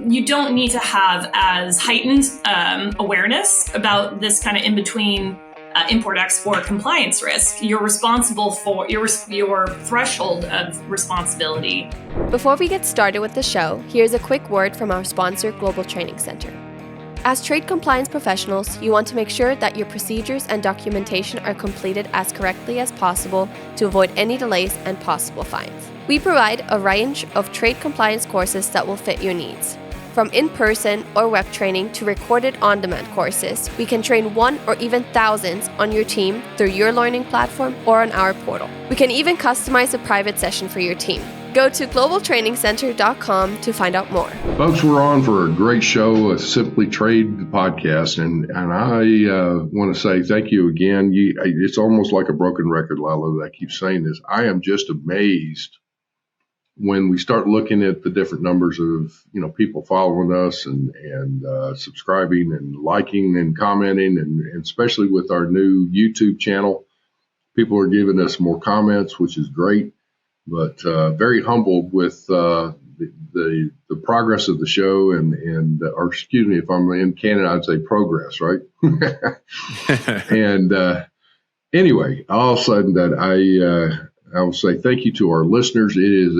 you don't need to have as heightened awareness about this kind of in-between import-export compliance risk. You're responsible for your threshold of responsibility. Before we get started with the show, here's a quick word from our sponsor, Global Training Center. As trade compliance professionals, you want to make sure that your procedures and documentation are completed as correctly as possible to avoid any delays and possible fines. We provide a range of trade compliance courses that will fit your needs. From in-person or web training to recorded on-demand courses, we can train one or even thousands on your team through your learning platform or on our portal. We can even customize a private session for your team. Go to globaltrainingcenter.com to find out more. Folks, we're on for a great show, a SimplyTrade podcast, and I want to say thank you again. It's almost like a broken record, Lalo, that I keep saying this. I am just amazed when we start looking at the different numbers of, people following us and subscribing and liking and commenting, and especially with our new YouTube channel, people are giving us more comments, which is great, but very humbled with the progress of the show or excuse me, if I'm in Canada, I'd say progress, right? And anyway, all of a sudden that I will say thank you to our listeners. It is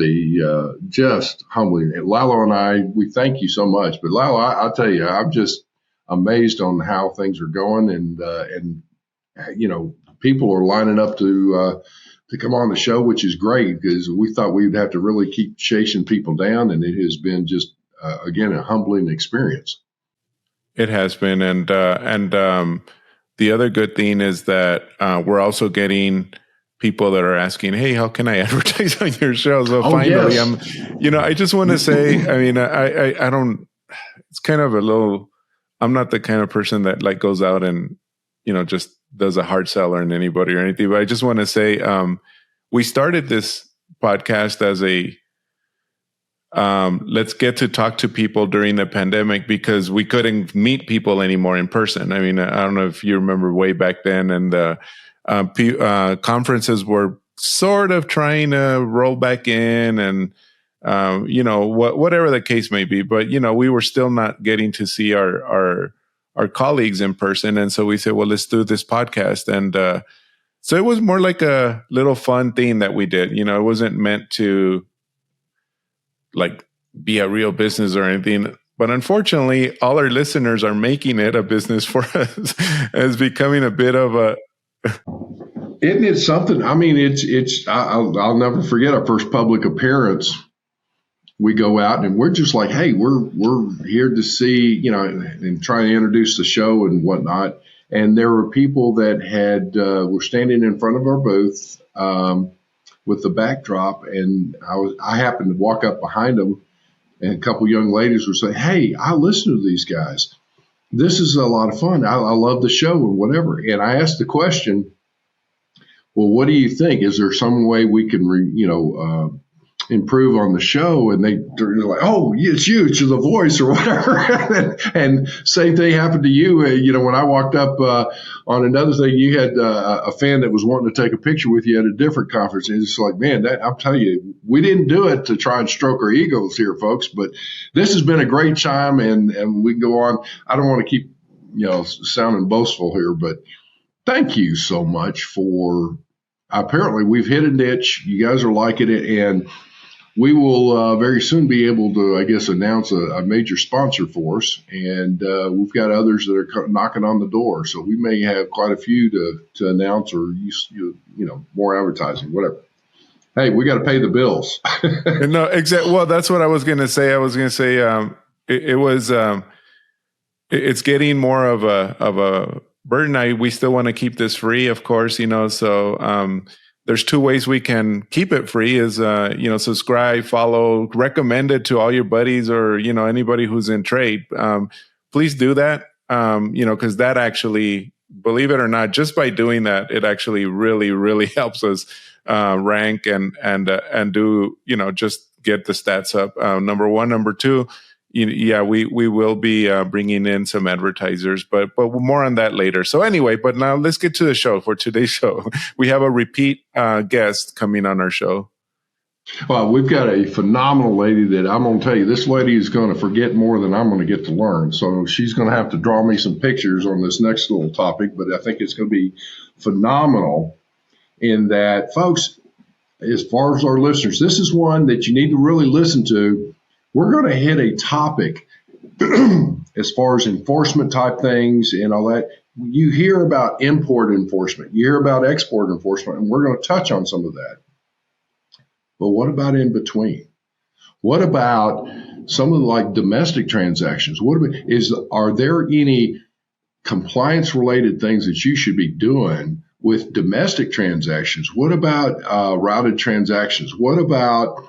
just humbling. And Lalo and I, we thank you so much. But Lalo, I'll tell you, I'm just amazed on how things are going, and people are lining up to come on the show, which is great because we thought we'd have to really keep chasing people down, and it has been just again a humbling experience. It has been, and the other good thing is that we're also getting people that are asking, hey, how can I advertise on your show? So finally, yes. I just want to say, I don't, it's kind of I'm not the kind of person that goes out and, just does a hard sell on anybody or anything. But I just want to say, we started this podcast as let's get to talk to people during the pandemic because we couldn't meet people anymore in person. I don't know if you remember way back then, and conferences were sort of trying to roll back in, and whatever the case may be, but we were still not getting to see our colleagues in person, and so we said, well, let's do this podcast, and so it was more like a little fun thing that we did. It wasn't meant to be a real business or anything. But unfortunately, all our listeners are making it a business for us. It's becoming a bit of a. Isn't it something? I'll never forget our first public appearance. We go out and we're just like, hey, we're here to see, and trying to introduce the show and whatnot. And there were people that were standing in front of our booth with the backdrop, and I happened to walk up behind them, and a couple young ladies were saying, hey, I listen to these guys. This is a lot of fun. I love the show and whatever. And I asked the question, well, what do you think? Is there some way we can, improve on the show? And they're like, oh, it's you, it's the voice or whatever. And same thing happened to you. When I walked up on another thing, you had a fan that was wanting to take a picture with you at a different conference. And it's like, man, I'm telling you, we didn't do it to try and stroke our egos here, folks. But this has been a great time, and we can go on. I don't want to keep, sounding boastful here, but thank you so much for. Apparently, we've hit a niche. You guys are liking it, and we will very soon be able to, I guess, announce a major sponsor for us. And we've got others that are knocking on the door, so we may have quite a few to announce, or more advertising, whatever. Hey, we got to pay the bills. No, exactly. Well, that's what I was going to say. I was going to say it's getting more of a burden. We still want to keep this free, of course, so there's two ways we can keep it free is, subscribe, follow, recommend it to all your buddies or, anybody who's in trade. Please do that, because that actually, believe it or not, just by doing that, it actually really, really helps us rank and do, just get the stats up. Number one. Number two, we will be bringing in some advertisers, but more on that later. So anyway, but now let's get to the show for today's show. We have a repeat guest coming on our show. Well, we've got a phenomenal lady that I'm going to tell you, this lady is going to forget more than I'm going to get to learn. So she's going to have to draw me some pictures on this next little topic, but I think it's going to be phenomenal in that, folks, as far as our listeners, this is one that you need to really listen to. We're going to hit a topic as far as enforcement type things and all that. You hear about import enforcement, you hear about export enforcement, and we're going to touch on some of that. But what about in between? What about some of the like domestic transactions? Are there any compliance related things that you should be doing with domestic transactions? What about routed transactions? What about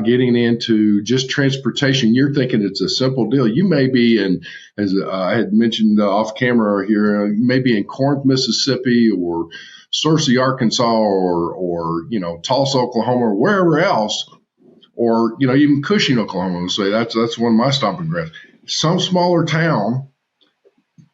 getting into just transportation? You're thinking it's a simple deal. You may be in, as I had mentioned off camera here, maybe in Corinth, Mississippi, or Searcy, Arkansas, or Tulsa, Oklahoma, or wherever else, or even Cushing, Oklahoma. Let's say that's one of my stomping grounds. Some smaller town,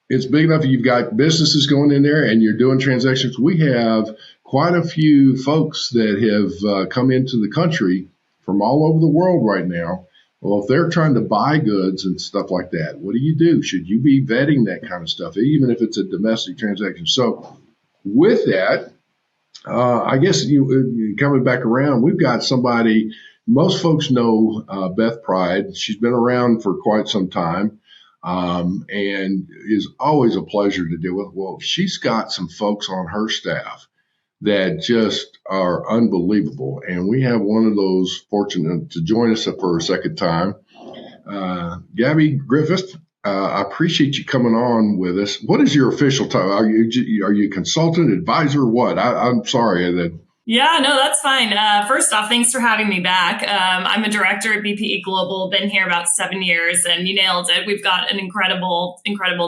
it's big enough you've got businesses going in there and you're doing transactions. We have quite a few folks that have come into the country from all over the world right now. Well, if they're trying to buy goods and stuff like that, what do you do? Should you be vetting that kind of stuff, even if it's a domestic transaction? So with that, I guess coming back around, we've got somebody, most folks know Beth Pride. She's been around for quite some time and is always a pleasure to deal with. Well, she's got some folks on her staff that just are unbelievable. And we have one of those fortunate to join us for a second time. Gabby Griffith, I appreciate you coming on with us. What is your official title? Are you consultant, advisor, what? I'm sorry that. Yeah, no, that's fine. First off, thanks for having me back. I'm a director at BPE Global, been here about 7 years, and you nailed it. We've got an incredible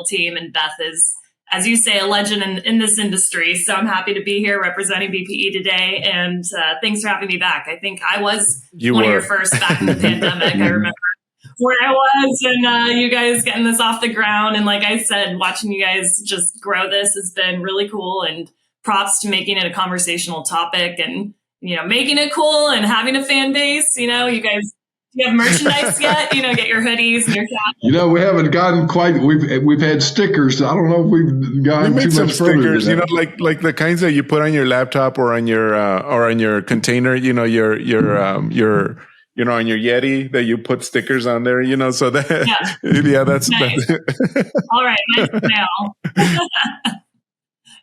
team, and Beth is, as you say, a legend in this industry. So I'm happy to be here representing BPE today, and thanks for having me back. I think I was one of your first back in the pandemic. I remember where I was and you guys getting this off the ground. And like I said, watching you guys just grow this has been really cool, and props to making it a conversational topic and, making it cool and having a fan base. You guys, do you have merchandise yet? Get your hoodies and your caps. We haven't gotten quite. We've had stickers. I don't know if we've gotten too much further. Stickers, like the kinds that you put on your laptop or on your container. On your Yeti that you put stickers on there. So that that's nice. All right, nice now.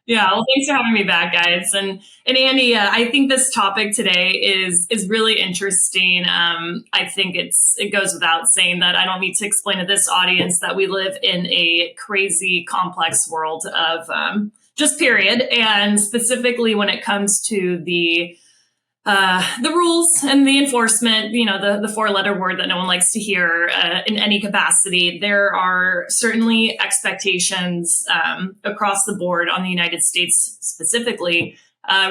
Yeah, well, thanks for having me back, guys. And Andy, I think this topic today is really interesting. I think it goes without saying that I don't need to explain to this audience that we live in a crazy, complex world of just period. And specifically when it comes to the rules and the enforcement, the four-letter word that no one likes to hear in any capacity. There are certainly expectations across the board on the United States specifically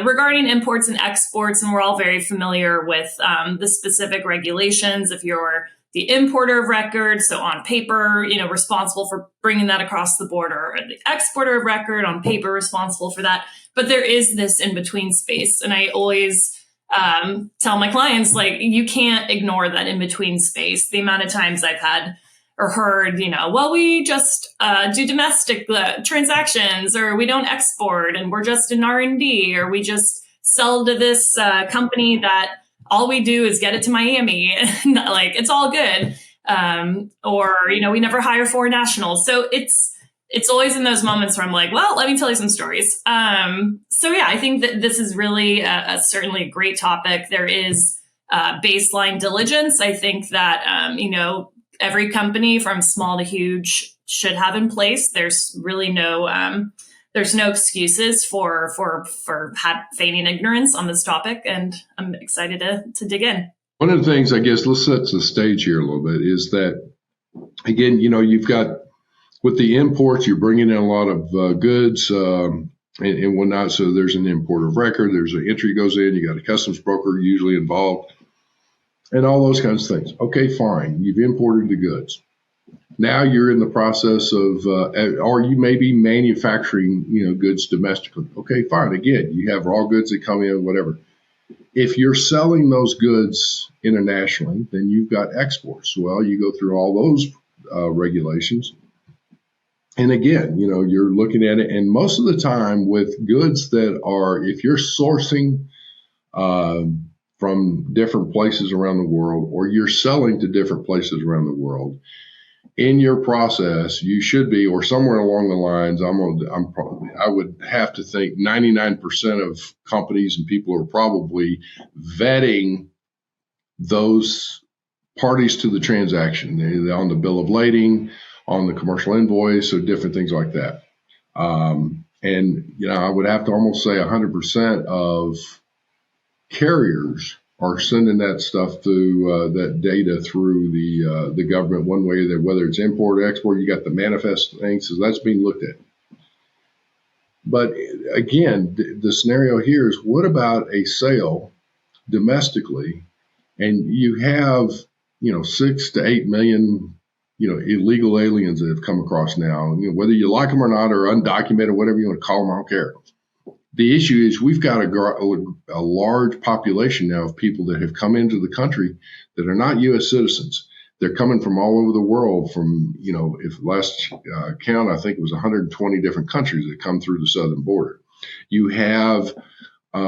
regarding imports and exports. And we're all very familiar with the specific regulations. If you're the importer of record, so on paper, responsible for bringing that across the border, or the exporter of record on paper, responsible for that. But there is this in-between space. And I always tell my clients, you can't ignore that in between space. The amount of times I've had or heard, well, we just do domestic transactions, or we don't export, and we're just an R&D, or we just sell to this company that all we do is get it to Miami. It's all good. Or, we never hire foreign nationals. So it's always in those moments where I'm like, well, let me tell you some stories. So yeah, I think that this is really certainly a great topic. There is baseline diligence. I think that, every company from small to huge should have in place. There's really no excuses for feigning ignorance on this topic. And I'm excited to dig in. One of the things, I guess, let's set the stage here a little bit, is that, again, you've got, with the imports, you're bringing in a lot of goods and whatnot. So there's an importer of record. There's an entry goes in. You got a customs broker usually involved, and all those kinds of things. Okay, fine. You've imported the goods. Now you're in the process of, or you may be manufacturing, goods domestically. Okay, fine. Again, you have raw goods that come in, whatever. If you're selling those goods internationally, then you've got exports. Well, you go through all those regulations. And again, you're looking at it. And most of the time with goods that are, if you're sourcing from different places around the world, or you're selling to different places around the world, in your process, you should be, or somewhere along the lines, I would have to think 99% of companies and people are probably vetting those parties to the transaction. They're on the bill of lading, on the commercial invoice, or different things like that. And I would have to almost say 100% of carriers are sending that stuff through that data through the government one way or the other, whether it's import or export. You got the manifest thing, so that's being looked at. But again, the scenario here is, what about a sale domestically, and you have 6 to 8 million illegal aliens that have come across now, whether you like them or not, or undocumented, whatever you want to call them, I don't care. The issue is we've got a large population now of people that have come into the country that are not U.S. citizens. They're coming from all over the world from, if last count, I think it was 120 different countries that come through the southern border. You have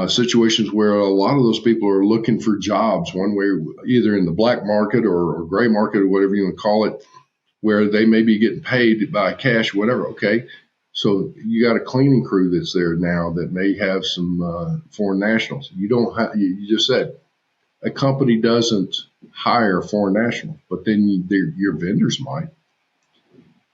situations where a lot of those people are looking for jobs one way, either in the black market or gray market or whatever you want to call it, where they may be getting paid by cash, whatever. Okay. So you got a cleaning crew that's there now that may have some foreign nationals. You just said a company doesn't hire foreign nationals, but then your vendors might.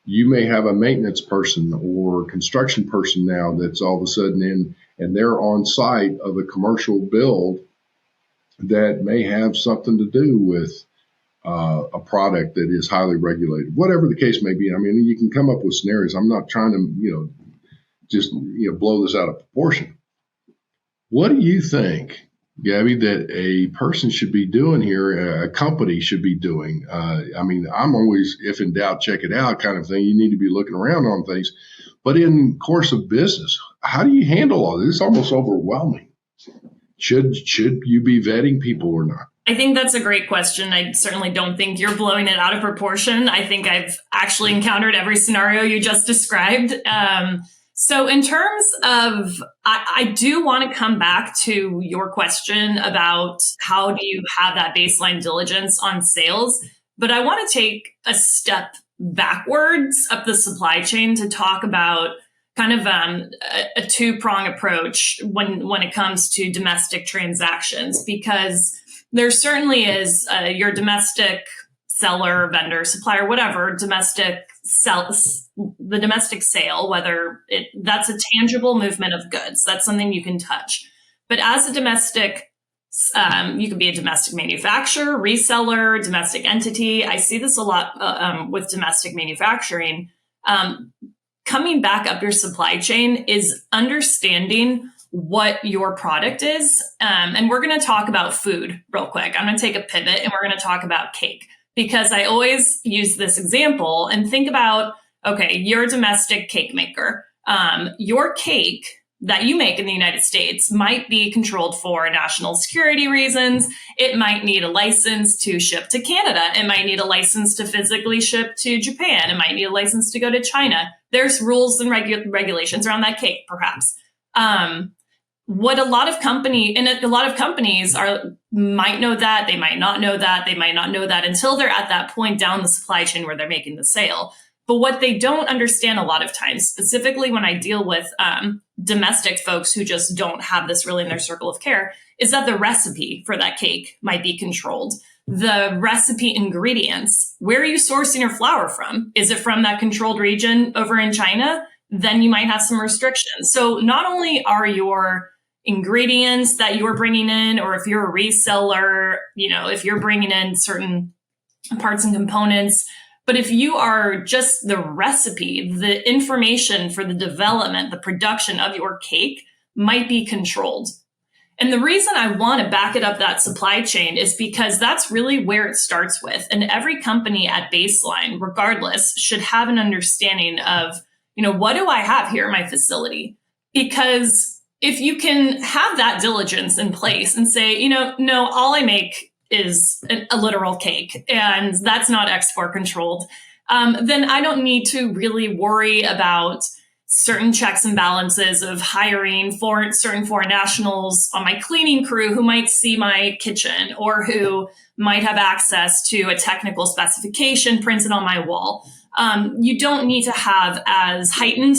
You may have a maintenance person or construction person now that's all of a sudden in, and they're on site of a commercial build that may have something to do with a product that is highly regulated, whatever the case may be. I mean, you can come up with scenarios. I'm not trying to, just blow this out of proportion. What do you think, Gabby, that a person should be doing here, a company should be doing? I'm always, if in doubt, check it out kind of thing. You need to be looking around on things. But in course of business, how do you handle all this? It's almost overwhelming. Should you be vetting people or not? I think that's a great question. I certainly don't think you're blowing it out of proportion. I think I've actually encountered every scenario you just described. So in terms of, I do want to come back to your question about how do you have that baseline diligence on sales, but I want to take a step backwards up the supply chain to talk about kind of a two-prong approach when it comes to domestic transactions, because there certainly is your domestic seller, vendor, supplier, whatever, the domestic sale, whether that's a tangible movement of goods. That's something you can touch. But as a domestic, you could be a domestic manufacturer, reseller, domestic entity. I see this a lot with domestic manufacturing. Coming back up your supply chain is understanding what your product is. And we're going to talk about food real quick. I'm going to take a pivot and we're going to talk about cake, because I always use this example and think about, okay, you're a domestic cake maker. Your cake that you make in the United States might be controlled for national security reasons. It might need a license to ship to Canada. It might need a license to physically ship to Japan. It might need a license to go to China. There's rules and regulations around that cake, perhaps. What a lot of companies might know that, they might not know that, they might not know that until they're at that point down the supply chain where they're making the sale. But what they don't understand a lot of times, specifically when I deal with domestic folks who just don't have this really in their circle of care, is that the recipe for that cake might be controlled. The recipe ingredients, where are you sourcing your flour from? Is it from that controlled region over in China? Then you might have some restrictions. So not only are your ingredients that you're bringing in, or if you're a reseller, if you're bringing in certain parts and components, but if you are just the recipe, the information for the development, the production of your cake might be controlled. And the reason I want to back it up that supply chain is because that's really where it starts with. And every company at baseline, regardless, should have an understanding of, what do I have here in my facility? Because if you can have that diligence in place and say, no, all I make is a literal cake, and that's not export controlled, then I don't need to really worry about certain checks and balances of hiring certain foreign nationals on my cleaning crew who might see my kitchen or who might have access to a technical specification printed on my wall. You don't need to have as heightened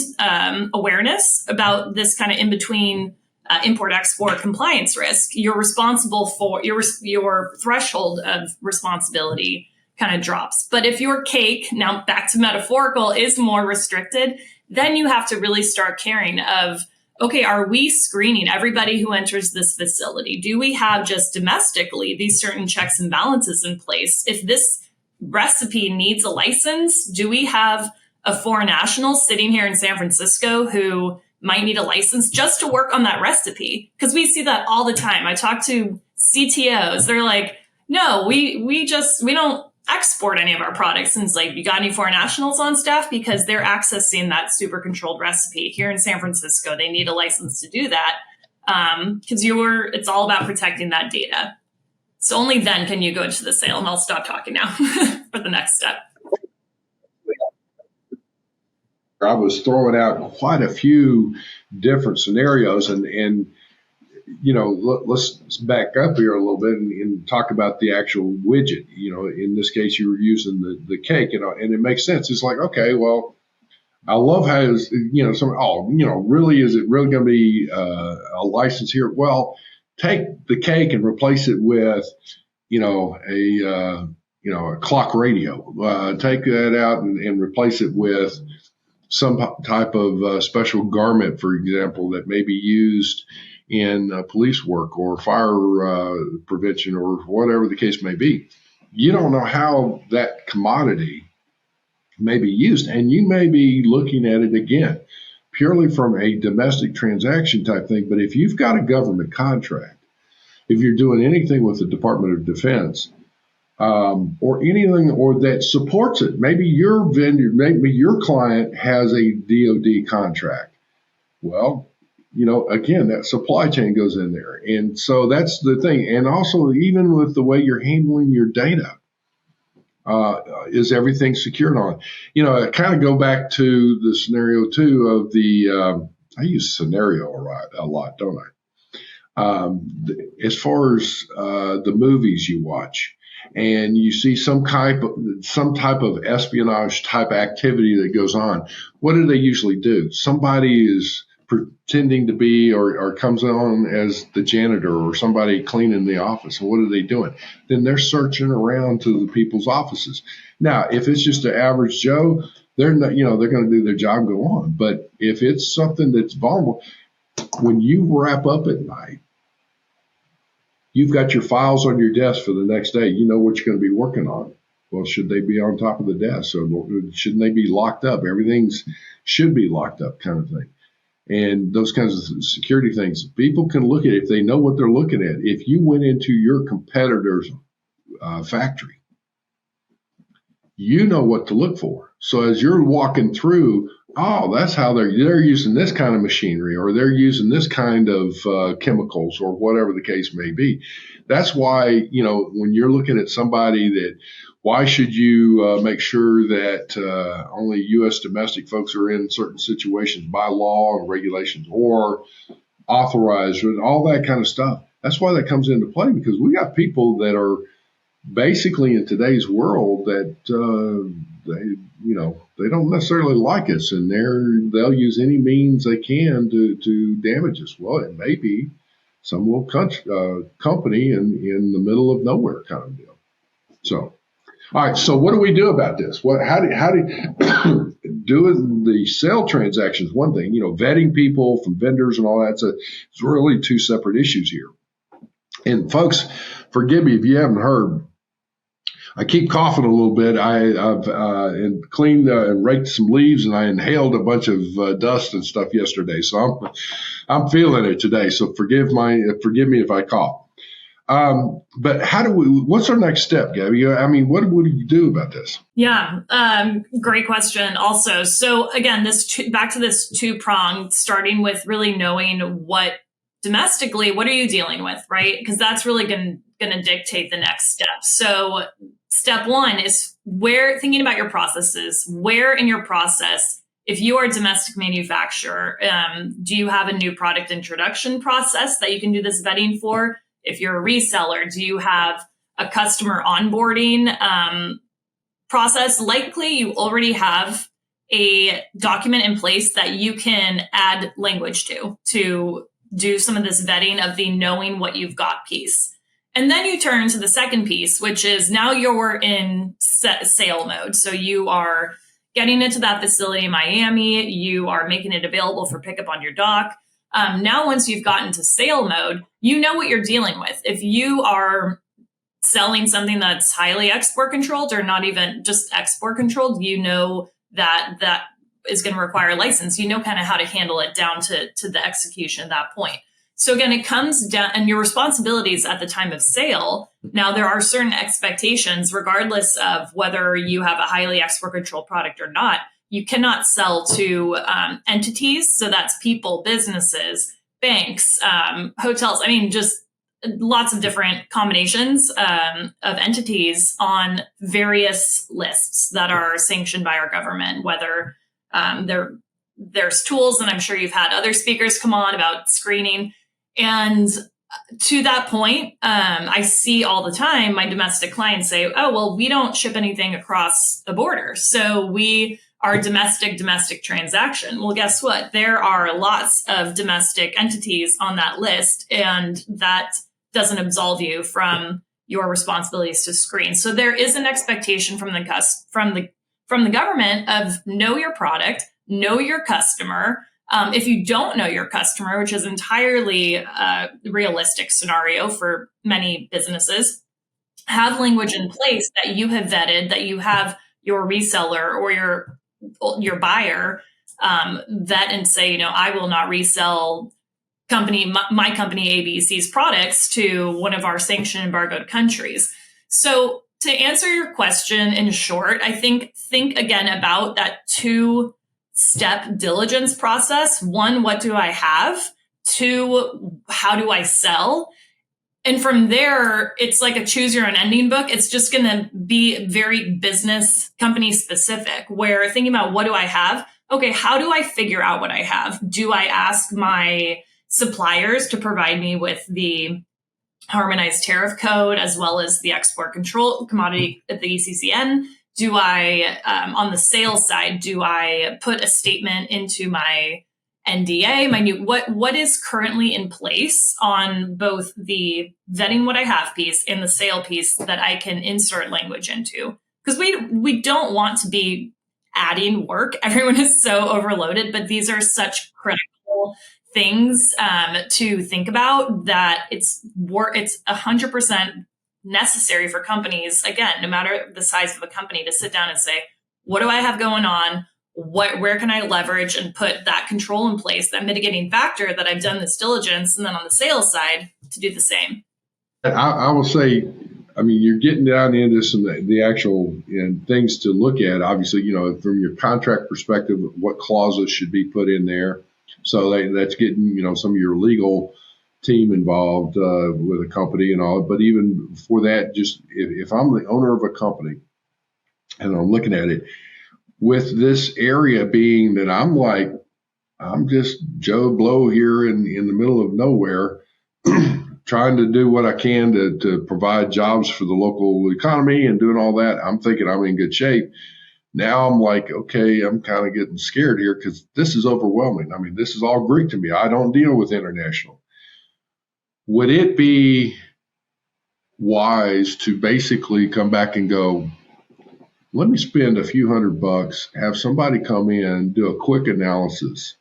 awareness about this kind of in-between import-export compliance risk. You're responsible for your threshold of responsibility kind of drops. But if your cake, now back to metaphorical, is more restricted, then you have to really start caring of, okay, are we screening everybody who enters this facility? Do we have just domestically these certain checks and balances in place? If this recipe needs a license, do we have a foreign national sitting here in San Francisco who might need a license just to work on that recipe? Because we see that all the time. I talk to CTOs. They're like, no, we don't export any of our products. And it's like, you got any foreign nationals on staff? Because they're accessing that super controlled recipe here in San Francisco. They need a license to do that. Because it's all about protecting that data. So only then can you go into the sale. And I'll stop talking now for the next step. I was throwing out quite a few different scenarios, and let's back up here a little bit and talk about the actual widget. In this case, you were using the cake, and it makes sense. It's like, okay, well, I love how really, is it really going to be a license here? Well, take the cake and replace it with, a clock radio. Take that out and replace it with some type of special garment, for example, that may be used in police work or fire prevention or whatever the case may be. You don't know how that commodity may be used, and you may be looking at it again purely from a domestic transaction type thing. But if you've got a government contract, if you're doing anything with the Department of Defense, or anything or that supports it, maybe your vendor, maybe your client has a DoD contract. Well, again, that supply chain goes in there. And so that's the thing. And also, even with the way you're handling your data, is everything secured on it? I kind of go back to the scenario too of I use scenario a lot, don't I? As far as the movies you watch, and you see some type of espionage type activity that goes on, what do they usually do? Somebody is pretending to be or comes on as the janitor or somebody cleaning the office. And what are they doing? Then they're searching around to the people's offices. Now, if it's just an average Joe, they're not, they're going to do their job and go on. But if it's something that's vulnerable, when you wrap up at night, you've got your files on your desk for the next day. You know what you're going to be working on. Well, should they be on top of the desk? Or shouldn't they be locked up? Everything's should be locked up kind of thing. And those kinds of security things, people can look at it if they know what they're looking at. If you went into your competitor's factory, you know what to look for. So as you're walking through, that's how they're using this kind of machinery, or they're using this kind of chemicals, or whatever the case may be. That's why, when you're looking at somebody why should you make sure that only U.S. domestic folks are in certain situations by law and regulations or authorized and all that kind of stuff? That's why that comes into play, because we got people that are basically in today's world that they don't necessarily like us, and they'll use any means they can to damage us. Well, it may be some little company in the middle of nowhere kind of deal. So. All right. So what do we do about this? How do doing the sale transactions? One thing, vetting people from vendors and all that. It's really two separate issues here. And folks, forgive me if you haven't heard. I keep coughing a little bit. I've cleaned and raked some leaves, and I inhaled a bunch of dust and stuff yesterday. So I'm feeling it today. So forgive me if I cough. But what's our next step, Gabby? I mean, what do you do about this? Yeah, great question also. So again, back to this two-pronged, starting with really knowing what domestically, what are you dealing with, right? Because that's really going to dictate the next step. So step one is thinking about your processes, where in your process, if you are a domestic manufacturer, do you have a new product introduction process that you can do this vetting for? If you're a reseller, do you have a customer onboarding process? Likely you already have a document in place that you can add language to do some of this vetting of the knowing what you've got piece. And then you turn to the second piece, which is now you're in sale mode. So you are getting into that facility in Miami. You are making it available for pickup on your dock. Now, once you've gotten to sale mode, you know what you're dealing with. If you are selling something that's highly export controlled or not even just export controlled, you know that is going to require a license. You know kind of how to handle it down to the execution at that point. So again, it comes down, and your responsibilities at the time of sale. Now, there are certain expectations, regardless of whether you have a highly export controlled product or not. You cannot sell to entities. So that's people, businesses, banks, hotels. I mean, just lots of different combinations of entities on various lists that are sanctioned by our government, whether there's tools, and I'm sure you've had other speakers come on about screening. And to that point, I see all the time my domestic clients say, oh, well, we don't ship anything across the border. So we are domestic transaction. Well, guess what? There are lots of domestic entities on that list, and that doesn't absolve you from your responsibilities to screen. So there is an expectation from the government of know your product, know your customer. If you don't know your customer, which is entirely a realistic scenario for many businesses, have language in place that you have vetted, that you have your reseller or your buyer vet and say, I will not resell my company ABC's products to one of our sanctioned embargoed countries. So to answer your question in short, I think again about that two-step diligence process. One, what do I have? Two, how do I sell? And from there, it's like a choose your own ending book. It's just going to be very business company specific, where thinking about what do I have? Okay, how do I figure out what I have? Do I ask my suppliers to provide me with the harmonized tariff code as well as the export control commodity at the ECCN? Do I, on the sales side, do I put a statement into my NDA, what is currently in place on both the vetting what I have piece and the sale piece that I can insert language into? Because we don't want to be adding work. Everyone is so overloaded, but these are such critical things to think about that it's 100% necessary for companies, again, no matter the size of a company, to sit down and say, what do I have going on? Where can I leverage and put that control in place, that mitigating factor that I've done this diligence, and then on the sales side to do the same? I will say, I mean, you're getting down into some the actual things to look at. Obviously, from your contract perspective, what clauses should be put in there. So that's getting, some of your legal team involved with a company and all. But even for that, just if I'm the owner of a company and I'm looking at it, with this area being that I'm just Joe Blow here in the middle of nowhere, trying to do what I can to provide jobs for the local economy and doing all that, I'm thinking I'm in good shape. Now I'm like, okay, I'm kind of getting scared here because this is overwhelming. I mean, this is all Greek to me. I don't deal with international. Would it be wise to basically come back and go, let me spend a few $100, have somebody come in, do a quick analysis.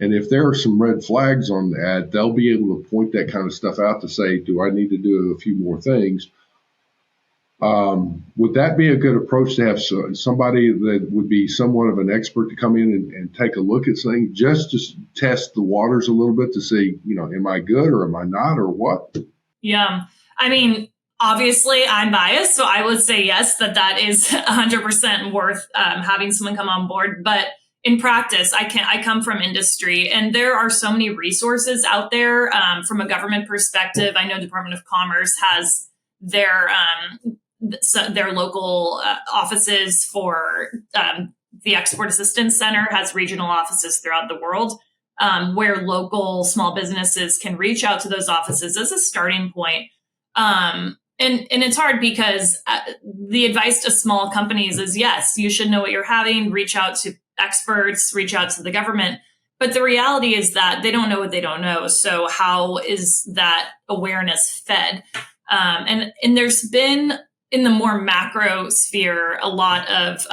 And if there are some red flags on that, they'll be able to point that kind of stuff out to say, do I need to do a few more things? Would that be a good approach to have somebody that would be somewhat of an expert to come in and take a look at things, just to test the waters a little bit to see, am I good or am I not or what? Yeah. I mean, obviously I'm biased, so I would say yes, that is 100% worth having someone come on board. But in practice, I come from industry, and there are so many resources out there from a government perspective. I know Department of Commerce has their local offices for the Export Assistance Center has regional offices throughout the world where local small businesses can reach out to those offices as a starting point. And it's hard because the advice to small companies is, yes, you should know what you're having, reach out to experts, reach out to the government. But the reality is that they don't know what they don't know. So how is that awareness fed? And there's been, in the more macro sphere, a lot of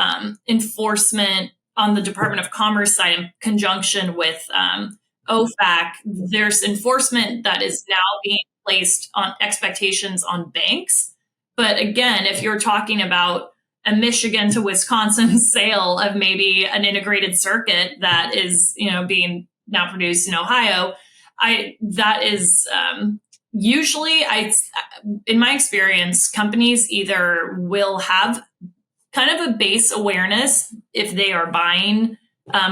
enforcement on the Department of Commerce side in conjunction with OFAC. There's enforcement that is now being placed on expectations on banks. But again, if you're talking about a Michigan to Wisconsin sale of maybe an integrated circuit that is, being now produced in Ohio, that is usually, in my experience, companies either will have kind of a base awareness if they are buying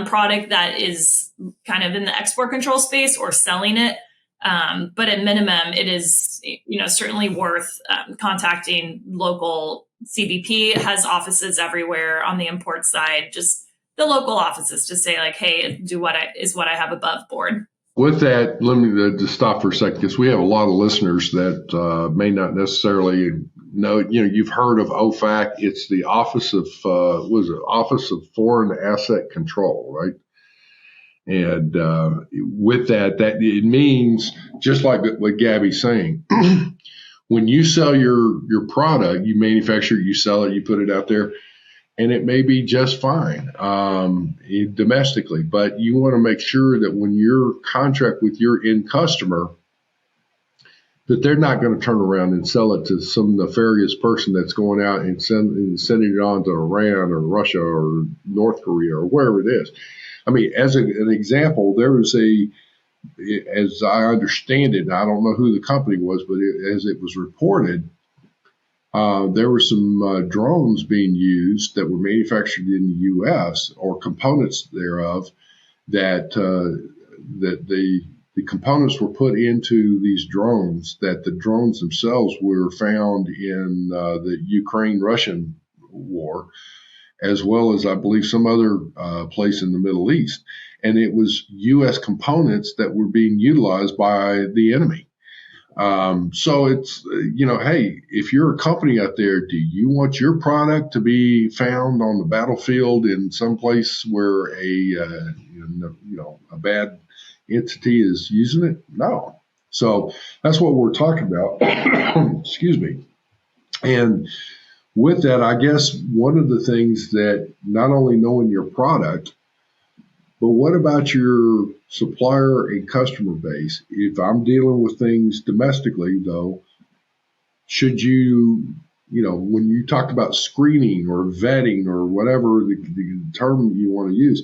product that is kind of in the export control space or selling it. But at minimum, it is, certainly worth contacting local CBP. It has offices everywhere on the import side, just the local offices to say like, hey, what I have above board. With that, let me just stop for a second, because we have a lot of listeners that may not necessarily know. You've heard of OFAC. It's the Office of Office of Foreign Asset Control, right? And with that it means, just like what Gabby's saying, when you sell your product, you manufacture it, you sell it, you put it out there, and it may be just fine domestically, but you want to make sure that when you contract with your end customer, that they're not going to turn around and sell it to some nefarious person that's going out and sending it on to Iran or Russia or North Korea or wherever it is. I mean, as an example, there was as I understand it, and I don't know who the company was, but as it was reported, there were some drones being used that were manufactured in the U.S. or components thereof that the components were put into these drones, that the drones themselves were found in the Ukraine-Russian war, as well as I believe some other place in the Middle East. And it was U.S. components that were being utilized by the enemy. So it's, hey, if you're a company out there, do you want your product to be found on the battlefield in some place where a bad entity is using it? No. So that's what we're talking about. Excuse me. And with that, I guess one of the things that not only knowing your product, but what about your supplier and customer base? If I'm dealing with things domestically, though, should you, when you talk about screening or vetting or whatever the term you want to use,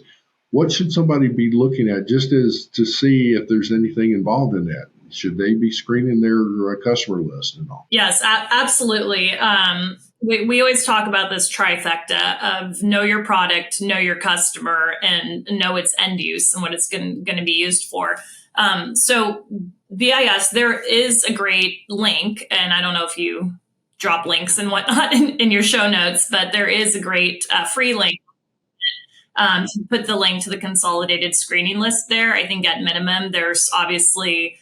what should somebody be looking at just as to see if there's anything involved in that? Should they be screening their customer list and all? Yes, absolutely. We always talk about this trifecta of know your product, know your customer, and know its end use and what it's going to be used for. So BIS, there is a great link, and I don't know if you drop links and whatnot in your show notes, but there is a great free link to put the link to the consolidated screening list there. I think at minimum, there's obviously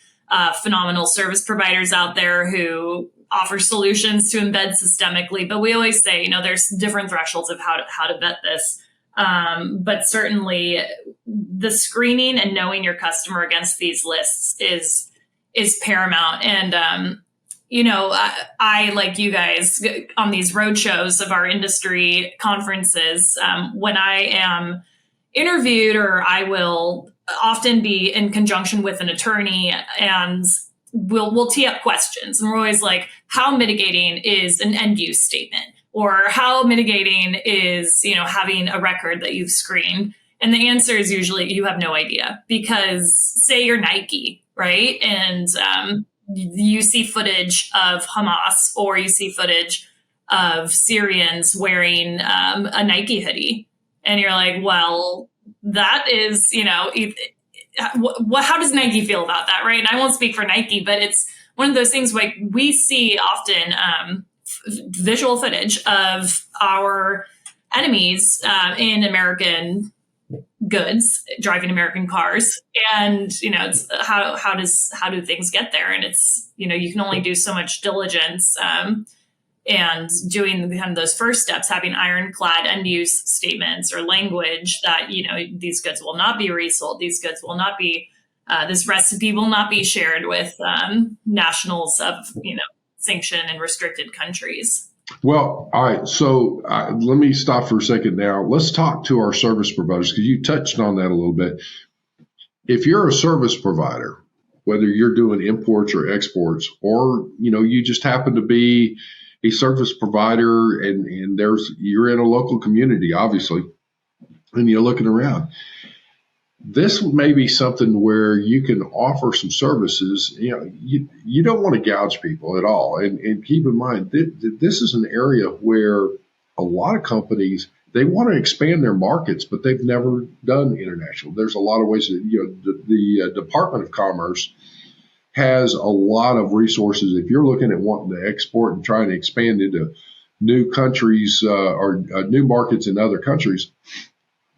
phenomenal service providers out there who offer solutions to embed systemically. But we always say, there's different thresholds of how to vet this. But certainly the screening and knowing your customer against these lists is paramount. And, I, like you guys, on these roadshows of our industry conferences, when I am interviewed, or I will often be in conjunction with an attorney, and we'll tee up questions, and we're always like, how mitigating is an end use statement, or how mitigating is, having a record that you've screened? And the answer is usually you have no idea, because say you're Nike, right? And you see footage of Hamas or you see footage of Syrians wearing a Nike hoodie. And you're like, well, that is, how does Nike feel about that, right? And I won't speak for Nike, but it's one of those things like we see often visual footage of our enemies in American goods, driving American cars. And, it's how do things get there? And it's, you can only do so much diligence and doing kind of those first steps, having ironclad end use statements or language that, these goods will not be resold. These goods will not be, this recipe will not be shared with nationals of, sanctioned and restricted countries. Well, all right. So let me stop for a second now. Let's talk to our service providers because you touched on that a little bit. If you're a service provider, whether you're doing imports or exports, or, you just happen to be a service provider and you're in a local community, obviously, and you're looking around. This may be something where you can offer some services. You don't want to gouge people at all. And keep in mind, this is an area where a lot of companies, they want to expand their markets, but they've never done international. There's a lot of ways that, the Department of Commerce has a lot of resources. If you're looking at wanting to export and trying to expand into new countries or new markets in other countries,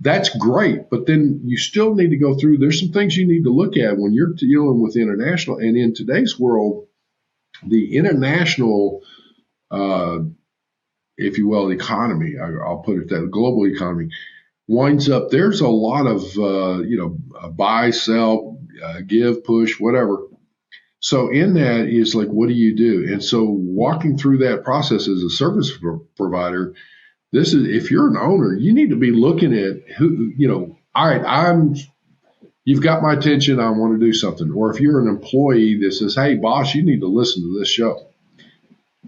that's great. But then you still need to go through, there's some things you need to look at when you're dealing with international. And in today's world, the international, if you will, economy, I'll put it that, global economy, winds up, there's a lot of, buy, sell, give, push, whatever. So in that is like, what do you do? And so walking through that process as a service provider, this is, if you're an owner, you need to be looking at who, all right, you've got my attention, I want to do something. Or if you're an employee that says, hey, boss, you need to listen to this show.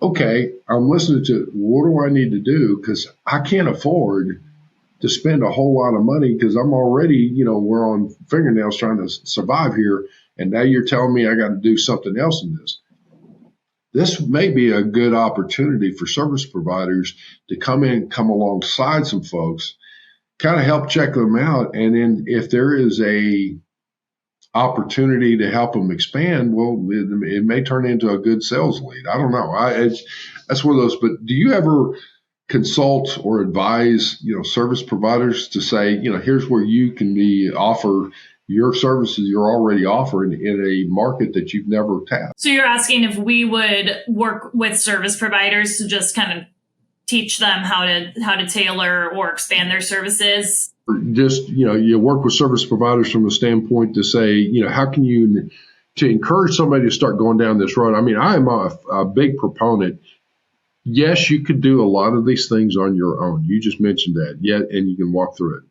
Okay, I'm listening to, what do I need to do? Because I can't afford to spend a whole lot of money because I'm already, we're on fingernails trying to survive here. And now you're telling me I got to do something else in this. This may be a good opportunity for service providers to come alongside some folks, kind of help check them out. And then if there is a opportunity to help them expand, well, it may turn into a good sales lead. I don't know. That's one of those. But do you ever consult or advise, service providers to say, here's where you can offer your services you're already offering in a market that you've never tapped? So you're asking if we would work with service providers to just kind of teach them how to tailor or expand their services? Just, you work with service providers from a standpoint to say, how can you, to encourage somebody to start going down this road? I mean, I am a big proponent. Yes, you could do a lot of these things on your own. You just mentioned that, and you can walk through it.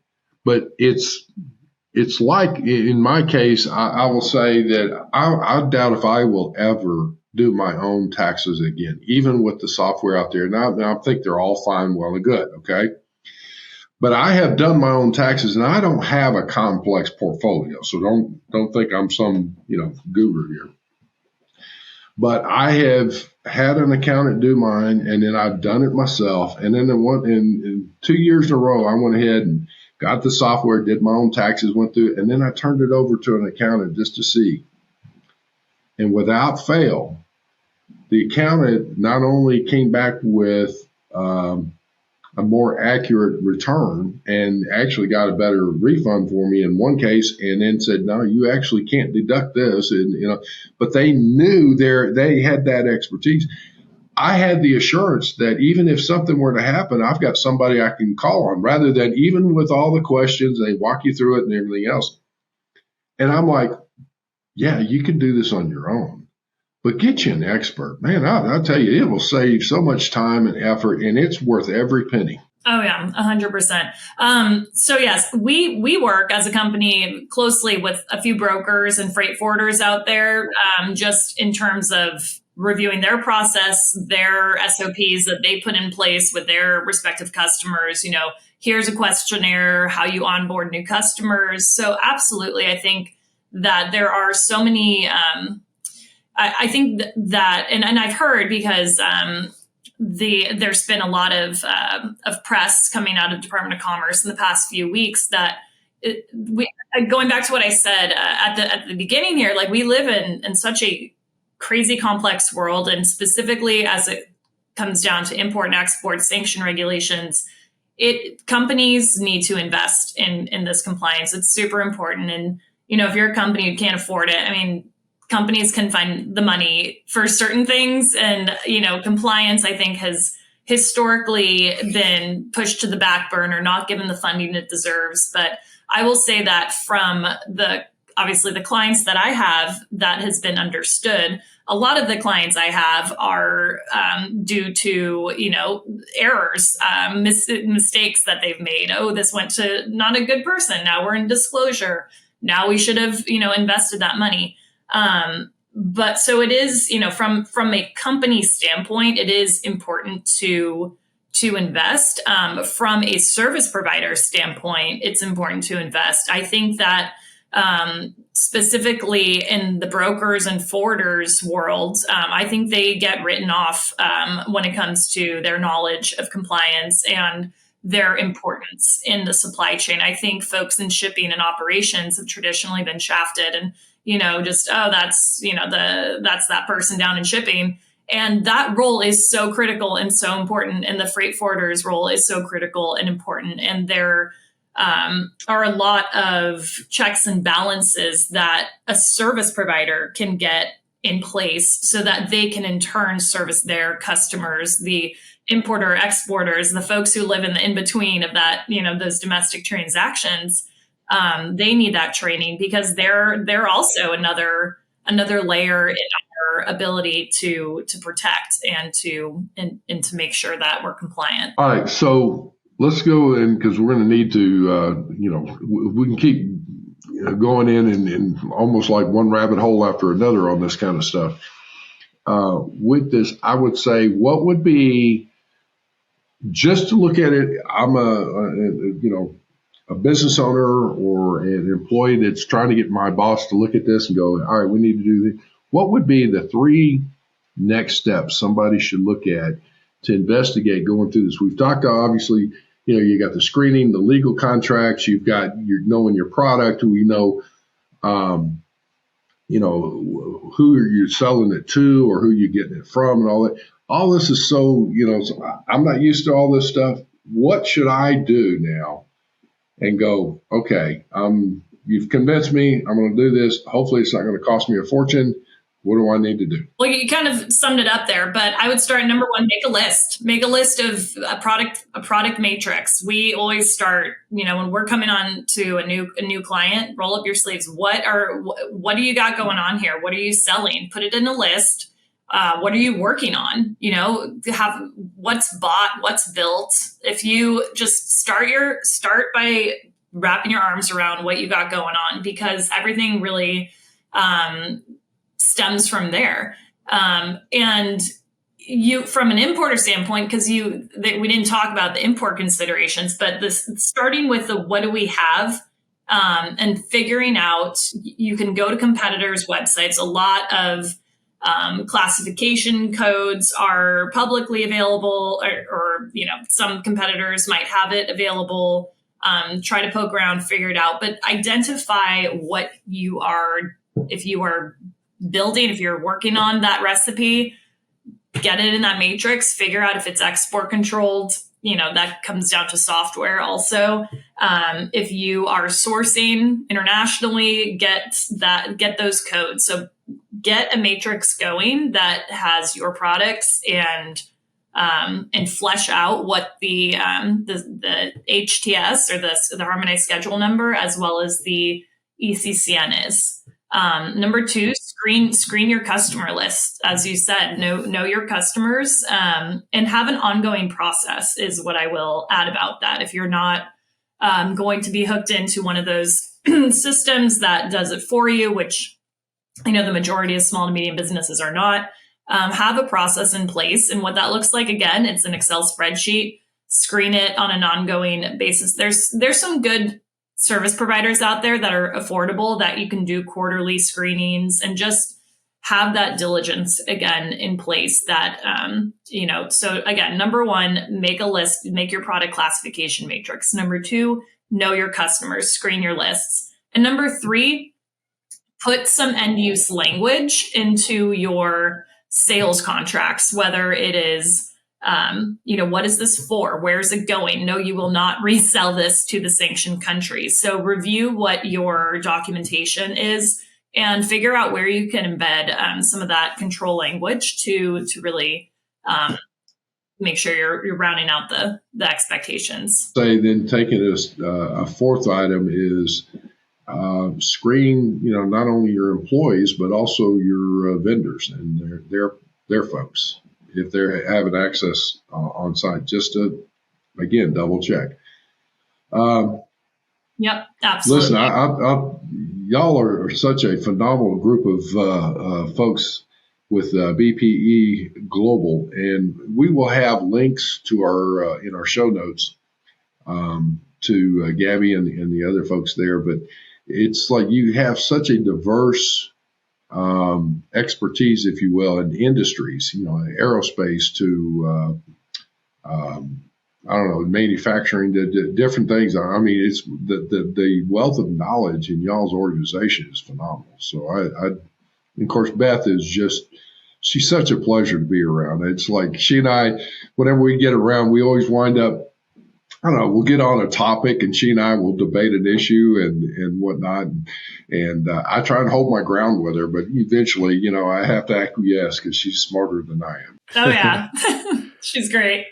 But it's like, in my case, I will say that I doubt if I will ever do my own taxes again, even with the software out there. Now I think they're all fine, well and good, okay? But I have done my own taxes, and I don't have a complex portfolio, so don't think I'm some guru here. But I have had an accountant do mine, and then I've done it myself. And then in 2 years in a row, I went ahead and got the software, did my own taxes, went through it, and then I turned it over to an accountant just to see. And without fail, the accountant not only came back with a more accurate return and actually got a better refund for me in one case, and then said, no, you actually can't deduct this. And, but they knew they had that expertise. I had the assurance that even if something were to happen, I've got somebody I can call on, rather than even with all the questions, they walk you through it and everything else. And I'm like, yeah, you can do this on your own, but get you an expert. Man, I'll tell you, it will save so much time and effort, and it's worth every penny. Oh, yeah, 100%. So, yes, we work as a company closely with a few brokers and freight forwarders out there, just in terms of reviewing their process, their SOPs that they put in place with their respective customers. Here's a questionnaire, how you onboard new customers. So absolutely, I think that there are so many I think that, and I've heard because there's been a lot of press coming out of Department of Commerce in the past few weeks that going back to what I said at the beginning here, like we live in such a crazy complex world, and specifically as it comes down to import and export sanction regulations, companies need to invest in this compliance. It's super important. And, if you're a company who can't afford it, I mean, companies can find the money for certain things. And, compliance, I think, has historically been pushed to the back burner, not given the funding it deserves. But I will say that from obviously the clients that I have, that has been understood. A lot of the clients I have are due to, errors, mistakes that they've made. Oh, this went to not a good person. Now we're in disclosure. Now we should have, invested that money. But so it is, from a company standpoint, it is important to invest. From a service provider standpoint, it's important to invest. I think that specifically in the brokers and forwarders world, I think they get written off when it comes to their knowledge of compliance and their importance in the supply chain. I think folks in shipping and operations have traditionally been shafted and, that's that person down in shipping. And that role is so critical and so important. And the freight forwarder's role is so critical and important. And there are a lot of checks and balances that a service provider can get in place so that they can in turn service their customers, the importer, exporters, the folks who live in the in-between of that, those domestic transactions. They need that training because they're also another layer in our ability to protect and to make sure that we're compliant. All right, so let's go in because we're going to need to, we can keep going in and almost like one rabbit hole after another on this kind of stuff. With this, I would say what would be, just to look at it, I'm a business owner or an employee that's trying to get my boss to look at this and go, all right, we need to do this. What would be the 3 next steps somebody should look at to investigate going through this? We've talked, obviously, you got the screening, the legal contracts, you're knowing your product, who who you're selling it to or who you're getting it from and all that. All this is so, I'm not used to all this stuff. What should I do now? And go, okay, you've convinced me. I'm going to do this. Hopefully it's not going to cost me a fortune. What do I need to do? Well, you kind of summed it up there, but I would start number 1, make a list. Make a list of a product matrix. We always start, when we're coming on to a new client, roll up your sleeves. What do you got going on here? What are you selling? Put it in a list. What are you working on? Have what's bought, what's built. If you just start by wrapping your arms around what you got going on, because everything really stems from there. And you, from an importer standpoint, because we didn't talk about the import considerations, but starting with the what do we have, and figuring out, you can go to competitors' websites. A lot of classification codes are publicly available, or some competitors might have it available. Try to poke around, figure it out, but identify what you are, if you are building, if you're working on that recipe, get it in that matrix, figure out if it's export controlled. That comes down to software also. If you are sourcing internationally, get those codes. So get a matrix going that has your products and flesh out what the HTS or the harmonized schedule number, as well as the ECCN is. Number 2, screen your customer list. As you said, know your customers, and have an ongoing process is what I will add about that. If you're not going to be hooked into one of those systems that does it for you, which the majority of small to medium businesses are not, have a process in place. And what that looks like, again, it's an Excel spreadsheet. Screen it on an ongoing basis. There's some good service providers out there that are affordable that you can do quarterly screenings and just have that diligence again in place that, so again, number one, make a list, make your product classification matrix. Number two, know your customers, screen your lists. And number three, put some end use language into your sales contracts, whether it is, what is this for? Where's it going? No, you will not resell this to the sanctioned countries. So review what your documentation is and figure out where you can embed some of that control language to really make sure you're rounding out the expectations. Say then taking a fourth item is screen, not only your employees, but also your vendors and their folks, if they're having access on site, just to, again, double check. Yep, absolutely. Listen, y'all are such a phenomenal group of folks with BPE Global, and we will have links to our in our show notes to Gabby and the other folks there. But it's like you have such a diverse expertise, if you will, in industries, aerospace to, manufacturing, to different things. I mean, it's the wealth of knowledge in y'all's organization is phenomenal. So of course, Beth is she's such a pleasure to be around. It's like she and I, whenever we get around, we always wind up, we'll get on a topic and she and I will debate an issue and whatnot. And I try and hold my ground with her, but eventually, I have to acquiesce because she's smarter than I am. Oh, yeah. She's great.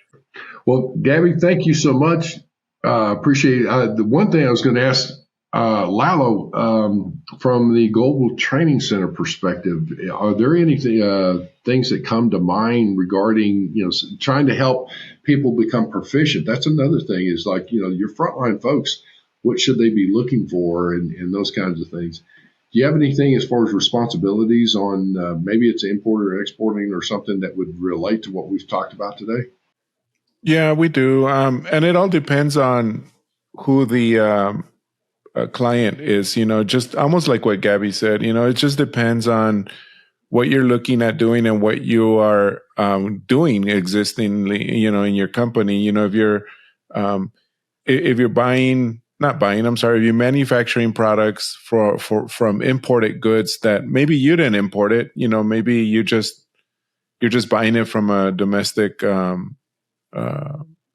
Well, Gabby, thank you so much. Appreciate it. The one thing I was going to ask Lalo, from the Global Training Center perspective, are there anything things that come to mind regarding trying to help people become proficient? That's another thing is like your frontline folks, what should they be looking for and those kinds of things. Do you have anything as far as responsibilities on maybe it's importing or exporting or something that would relate to what we've talked about today? Yeah, we do, and it all depends on who the client is, just almost like what Gabby said, it just depends on what you're looking at doing and what you are doing existingly, in your company. If you're if you're manufacturing products from imported goods that maybe you didn't import it, maybe you're just buying it from a domestic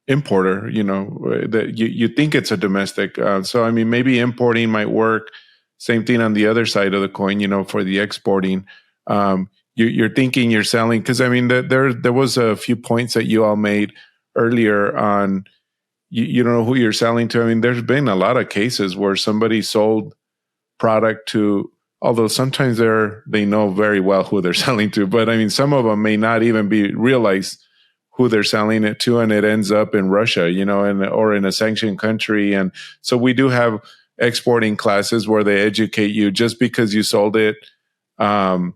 importer, that you think it's a domestic. So, I mean, maybe importing might work. Same thing on the other side of the coin, for the exporting. You're thinking you're selling, because, I mean, there was a few points that you all made earlier on, you don't know who you're selling to. I mean, there's been a lot of cases where somebody sold product to, although sometimes they know very well who they're selling to, but I mean, some of them may not even realize who they're selling it to, and it ends up in Russia, or in a sanctioned country. And so we do have exporting classes where they educate you just because you sold it. You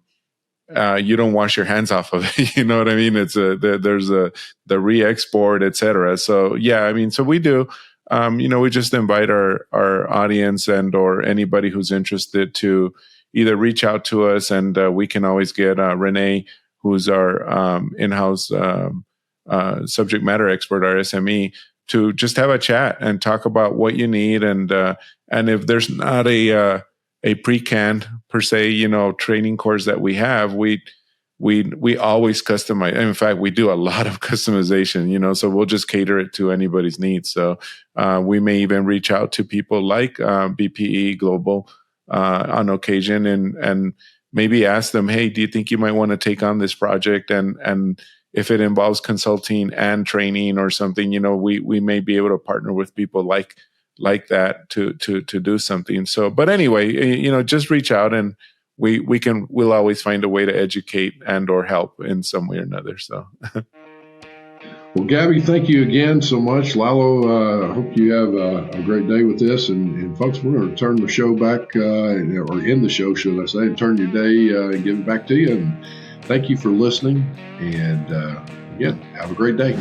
don't wash your hands off of it. You know what I mean? There's the re-export, et cetera. So yeah, I mean, so we do, we just invite our audience or anybody who's interested to either reach out to us, and we can always get Renee, who's our in-house subject matter expert, our SME, to just have a chat and talk about what you need. And if there's not a pre-canned per se, training course that we have, we always customize. In fact, we do a lot of customization, so we'll just cater it to anybody's needs. So we may even reach out to people like BPE Global on occasion and maybe ask them, hey, do you think you might want to take on this project? And if it involves consulting and training or something, we may be able to partner with people like that to do something. So, but anyway, just reach out and we'll always find a way to educate and or help in some way or another. So, well, Gabby, thank you again so much. Lalo, I hope you have a great day with this. And folks, we're going to turn the show back, or end the show, should I say, and turn your day and give it back to you. And thank you for listening. And again, have a great day.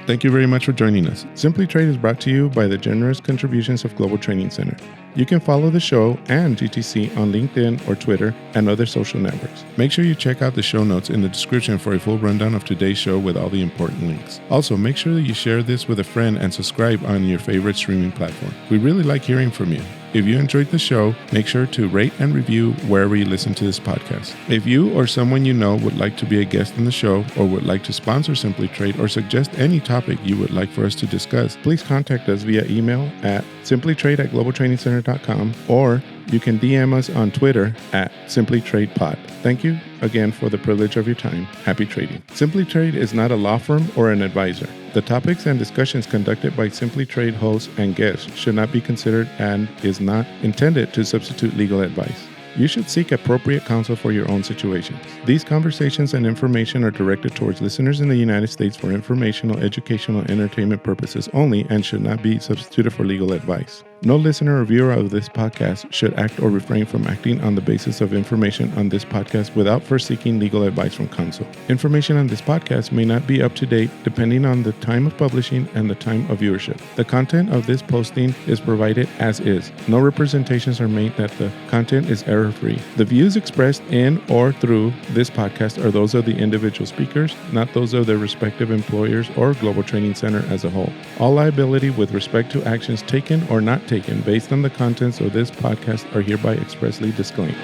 Thank you very much for joining us. SimplyTrade is brought to you by the generous contributions of Global Training Center. You can follow the show and GTC on LinkedIn or Twitter and other social networks. Make sure you check out the show notes in the description for a full rundown of today's show with all the important links. Also, make sure that you share this with a friend and subscribe on your favorite streaming platform. We really like hearing from you. If you enjoyed the show, make sure to rate and review wherever you listen to this podcast. If you or someone you know would like to be a guest on the show or would like to sponsor SimplyTrade or suggest any topic you would like for us to discuss, please contact us via email at simplytrade@globaltrainingcenter.com, or you can DM us on Twitter at SimplyTradePod. Thank you again for the privilege of your time. Happy trading. SimplyTrade is not a law firm or an advisor. The topics and discussions conducted by SimplyTrade hosts and guests should not be considered and is not intended to substitute legal advice. You should seek appropriate counsel for your own situations. These conversations and information are directed towards listeners in the United States for informational, educational, and entertainment purposes only and should not be substituted for legal advice. No listener or viewer of this podcast should act or refrain from acting on the basis of information on this podcast without first seeking legal advice from counsel. Information on this podcast may not be up to date depending on the time of publishing and the time of viewership. The content of this posting is provided as is. No representations are made that the content is error-free. The views expressed in or through this podcast are those of the individual speakers, not those of their respective employers or Global Training Center as a whole. All liability with respect to actions taken or not taken based on the contents of this podcast are hereby expressly disclaimed.